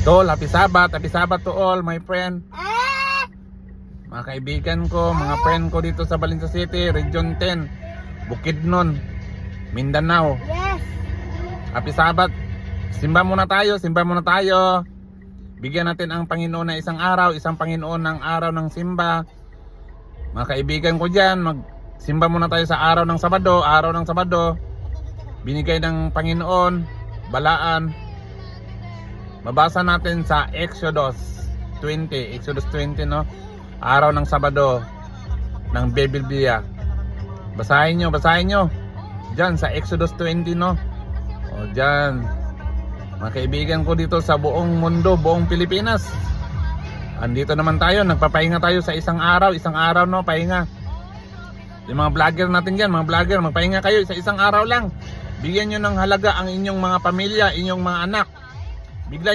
Tol, happy Sabat to all my friend. Mga kaibigan ko, mga friend ko dito sa Valenzuela City, Region 10, Bukidnon, Mindanao. Yes. Happy Sabat. Simba muna tayo. Bigyan natin ang Panginoon na isang Panginoon ng araw ng simba. Mga kaibigan ko dyan, magsimba muna tayo sa araw ng Sabado. Binigay ng Panginoon, balaan. Mabasa natin sa Exodus 20, no? Araw ng Sabado ng Biblia. Basahin nyo. Diyan sa Exodus 20, no? O diyan. Mga kaibigan ko dito sa buong mundo, buong Pilipinas. Andito naman tayo, nagpapahinga tayo sa isang araw, no, pahinga. Yung mga vlogger natin diyan, magpahinga kayo sa isang araw lang. Bigyan nyo ng halaga ang inyong mga pamilya, inyong mga anak. Bigla